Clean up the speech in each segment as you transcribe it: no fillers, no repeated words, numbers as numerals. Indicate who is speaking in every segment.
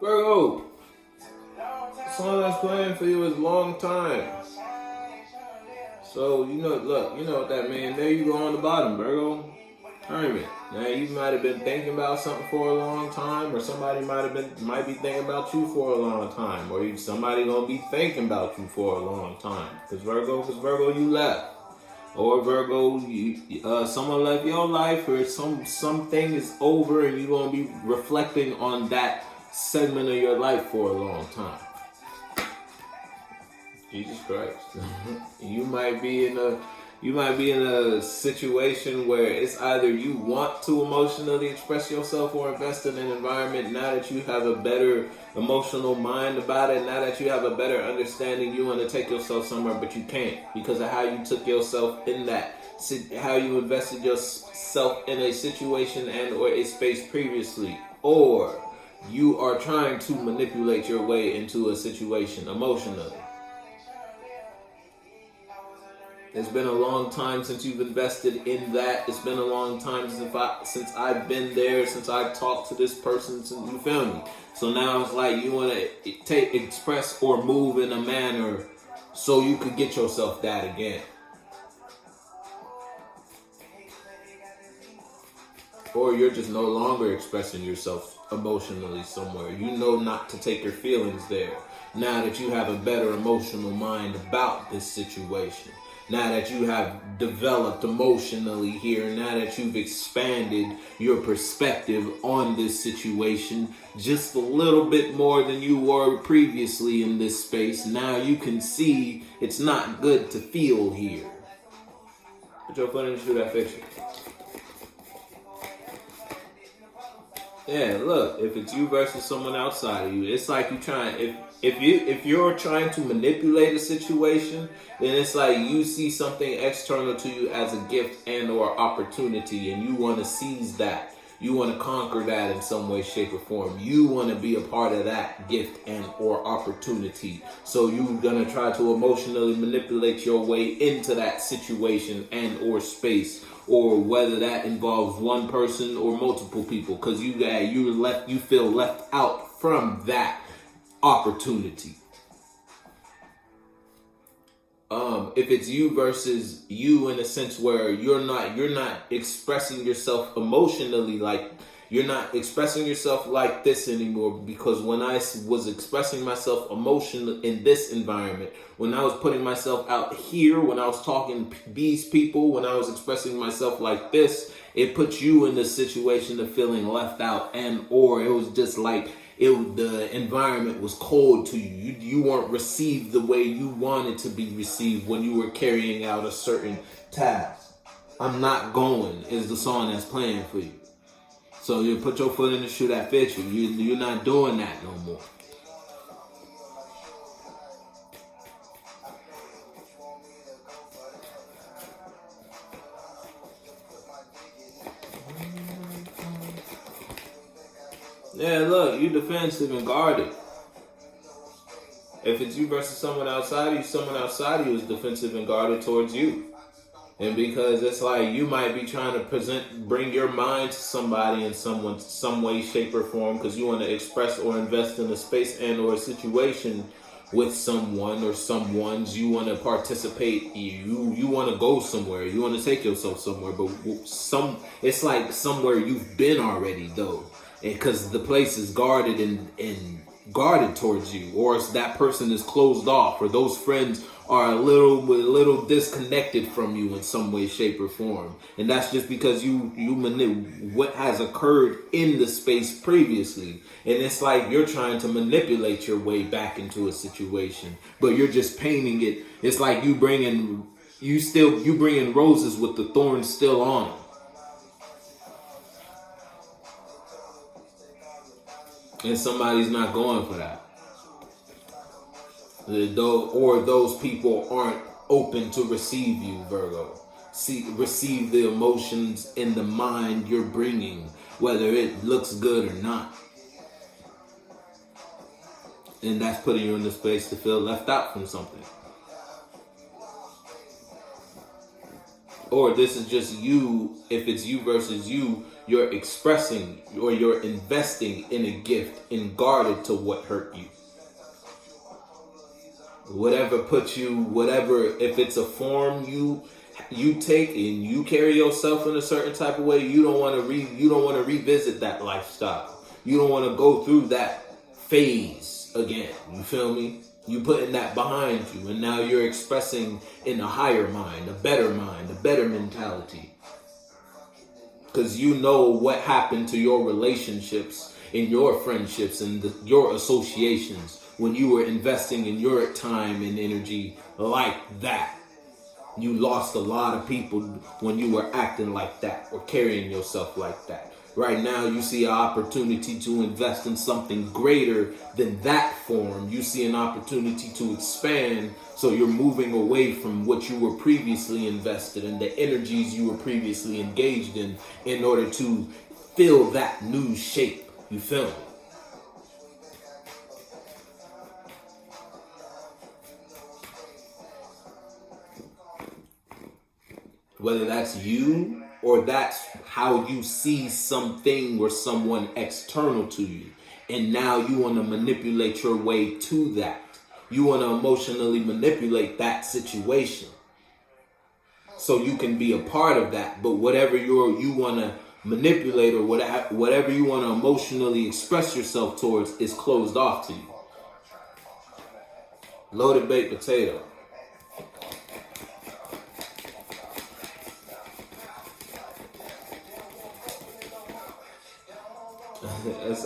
Speaker 1: Virgo, the song that's playing for you is Long Time. So, look, you know what that means. There you go on the bottom, Virgo. Hermit. Now, you might have been thinking about something for a long time, or somebody might be thinking about you for a long time, or somebody gonna be thinking about you for a long time. Because Virgo, you left. Or Virgo, someone left your life, or something is over, and you're gonna be reflecting on that segment of your life for a long time. Jesus Christ. You might be in a situation where it's either you want to emotionally express yourself or invest in an environment. Now that you have a better emotional mind about it, now that you have a better understanding, you want to take yourself somewhere, but you can't because of how you took yourself in that, how you invested yourself in a situation and or a space previously, or you are trying to manipulate your way into a situation emotionally. It's been a long time since you've invested in that. It's been a long time since I've been there, since I talked to this person, since you feel me. So now it's like you want to express or move in a manner so you could get yourself that again. Or you're just no longer expressing yourself emotionally somewhere. You know not to take your feelings there. Now that you have a better emotional mind about this situation. Now that you have developed emotionally here, now that you've expanded your perspective on this situation just a little bit more than you were previously in this space, now you can see it's not good to feel here. Put your foot in the shoe that fix you. Yeah, look, if it's you versus someone outside of you, it's like you trying, if you're trying to manipulate a situation, then it's like you see something external to you as a gift and or opportunity, and you want to seize that. You want to conquer that in some way, shape, or form. You want to be a part of that gift and or opportunity. So you're going to try to emotionally manipulate your way into that situation and or space, or whether that involves one person or multiple people, because you feel left out from that opportunity. If it's you versus you, in a sense where you're not expressing yourself emotionally, like you're not expressing yourself like this anymore, because when I was expressing myself emotionally in this environment, when I was putting myself out here, when I was talking to these people, when I was expressing myself like this, it puts you in the situation of feeling left out, and or it was just like the environment was cold to you. You weren't received the way you wanted to be received when you were carrying out a certain task. I'm Not Going is the song that's playing for you. So you put your foot in the shoe that fits you. You're not doing that no more. Yeah, look, you defensive and guarded. If it's you versus someone outside of you is defensive and guarded towards you. And because it's like you might be trying to bring your mind to somebody in some way, shape, or form, because you want to express or invest in a space and or a situation with someone or someone's. You want to participate. You want to go somewhere. You want to take yourself somewhere. But it's like somewhere you've been already though, because the place is guarded and guarded towards you, or that person is closed off, or those friends are a little disconnected from you in some way, shape, or form. And that's just because you what has occurred in the space previously. And it's like you're trying to manipulate your way back into a situation, but you're just painting it. It's like you bringing roses with the thorns still on them. And somebody's not going for that. Or those people aren't open to receive you, Virgo. Receive the emotions in the mind you're bringing, whether it looks good or not. And that's putting you in the space to feel left out from something. or this is just you. If it's you versus you, you're expressing or you're investing in a gift in guarded to what hurt you. Whatever puts you, whatever, if it's a form you take and you carry yourself in a certain type of way, you don't want to revisit that lifestyle. You don't want to go through that phase again. You feel me? You putting that behind you, and now you're expressing in a higher mind, a better mentality. Because you know what happened to your relationships, in your friendships, and your associations when you were investing in your time and energy like that. You lost a lot of people when you were acting like that or carrying yourself like that. Right now, you see an opportunity to invest in something greater than that form. You see an opportunity to expand, so you're moving away from what you were previously invested in, the energies you were previously engaged in order to fill that new shape. You feel me? Whether that's you or that's how you see something or someone external to you. And now you want to manipulate your way to that. You want to emotionally manipulate that situation so you can be a part of that. But whatever you want to manipulate or whatever you want to emotionally express yourself towards is closed off to you. Loaded baked potato.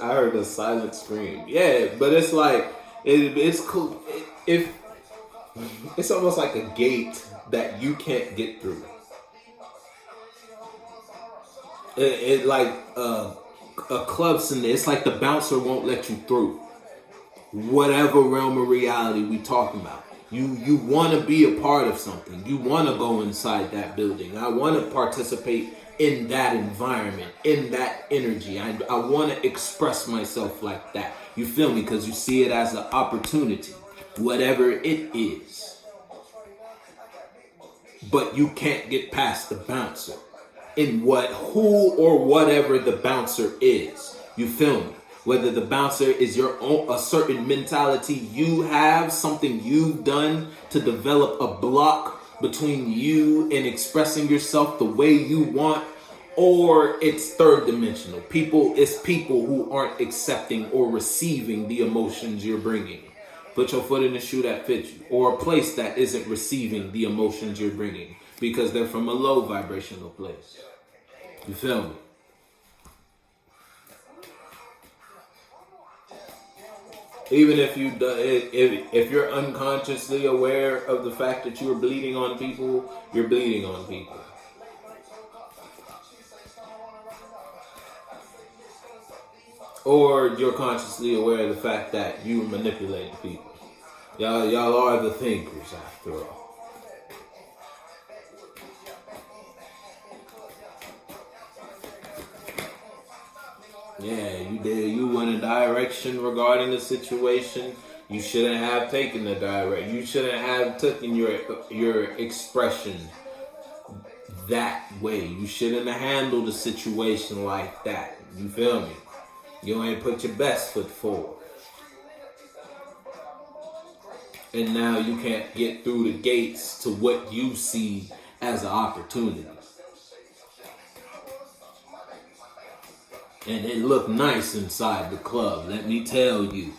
Speaker 1: I heard a silent scream. Yeah, but it's like it's cool. It's almost like a gate that you can't get through. It like a club scenario. It's like the bouncer won't let you through. Whatever realm of reality we talking about. You want to be a part of something. You want to go inside that building. I want to participate in that environment, in that energy. I want to express myself like that. You feel me? Because you see it as an opportunity, whatever it is. But you can't get past the bouncer in who or whatever the bouncer is. You feel me? Whether the bouncer is your own, a certain mentality you have, something you've done to develop a block between you and expressing yourself the way you want, or it's third dimensional. It's people who aren't accepting or receiving the emotions you're bringing. Put your foot in the shoe that fits you, or a place that isn't receiving the emotions you're bringing because they're from a low vibrational place. You feel me? Even if if you're unconsciously aware of the fact that you're bleeding on people, you're bleeding on people. Or you're consciously aware of the fact that you're manipulating people. Y'all are the thinkers after all. Yeah, you did. You went a direction regarding the situation. You shouldn't have taken the direction. You shouldn't have taken your expression that way. You shouldn't have handled the situation like that. You feel me? You ain't put your best foot forward. And now you can't get through the gates to what you see as an opportunity. And it looked nice inside the club, let me tell you.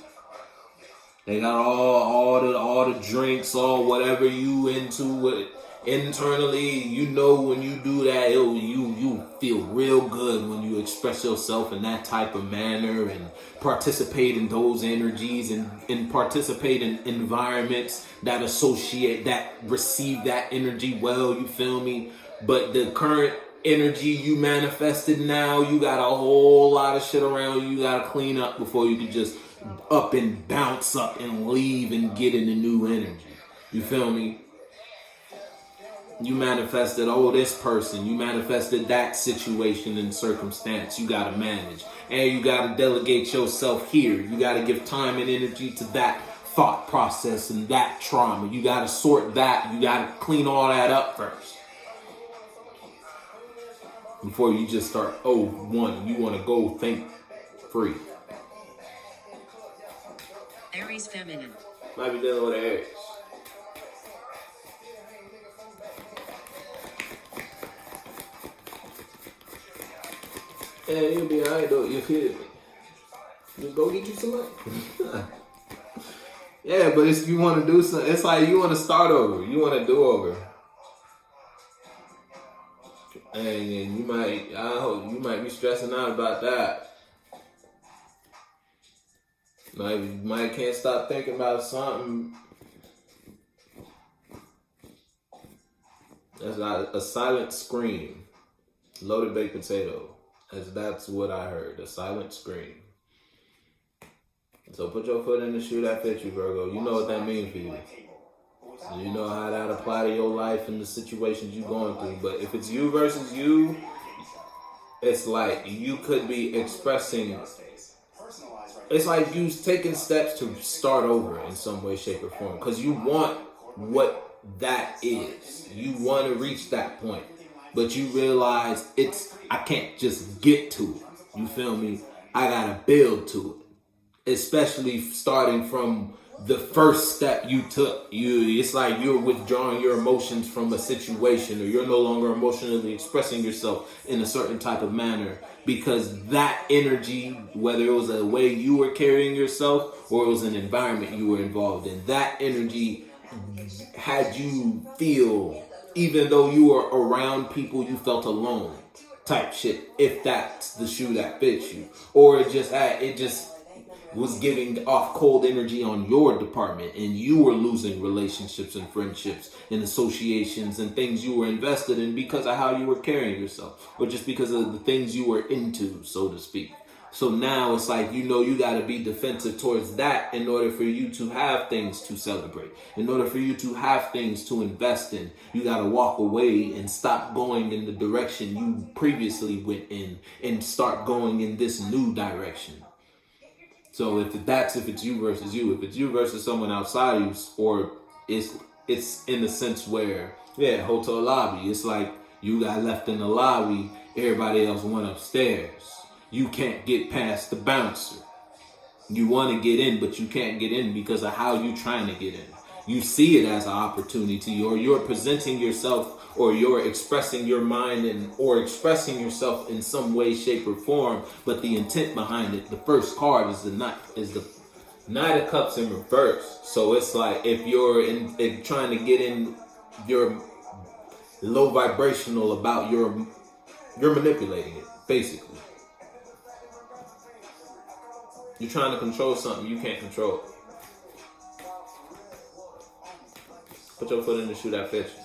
Speaker 1: They got all the drinks, all whatever you into. Internally, you know when you do that, you feel real good when you express yourself in that type of manner and participate in those energies and participate in environments that receive that energy well, you feel me? But the current energy you manifested now, you got a whole lot of shit around you got to clean up before you can just up and bounce up and leave and get into new energy. You feel me? You manifested, this person. You manifested that situation and circumstance you got to manage. And you got to delegate yourself here. You got to give time and energy to that thought process and that trauma. You got to sort that. You got to clean all that up first. before you just start, oh, one, you want to go think free.
Speaker 2: Aries feminine.
Speaker 1: Might be dealing with an Aries. Yeah, you'll be alright though, you feel me? Just go get you some money. Yeah, but if you want to do something, it's like you want to start over. You want to do over. And you might be stressing out about that. Might can't stop thinking about something. That's like a silent scream. Loaded baked potato. That's what I heard. A silent scream. So put your foot in the shoe that fits you, Virgo. You know what that means for you. You know how that apply to your life and the situations you're going through. But if it's you versus you, it's like you could be expressing. It's like you taking steps to start over in some way, shape, or form. Because you want what that is. You want to reach that point. But you realize I can't just get to it. You feel me? I gotta build to it. Especially starting from the first step you took. It's like you're withdrawing your emotions from a situation, or you're no longer emotionally expressing yourself in a certain type of manner, because that energy, whether it was a way you were carrying yourself or it was an environment you were involved in, that energy had you feel, even though you were around people, you felt alone type shit, if that's the shoe that fits you. Or it just was giving off cold energy on your department, and you were losing relationships and friendships and associations and things you were invested in because of how you were carrying yourself, or just because of the things you were into, so to speak. So now it's like, you got to be defensive towards that in order for you to have things to celebrate. In order for you to have things to invest in, you got to walk away and stop going in the direction you previously went in and start going in this new direction. So if it's you versus you, if it's you versus someone outside of you, or it's in the sense where, hotel lobby, it's like you got left in the lobby, everybody else went upstairs. You can't get past the bouncer. You want to get in, but you can't get in because of how you're trying to get in. You see it as an opportunity, or you're presenting yourself, or you're expressing your mind or expressing yourself in some way, shape, or form. But the intent behind it, the first card is the Knight of Cups in reverse. So it's like if you're in trying to get in, you're low vibrational about you're manipulating it, basically. You're trying to control something you can't control. Put your foot in the shoe that fits you.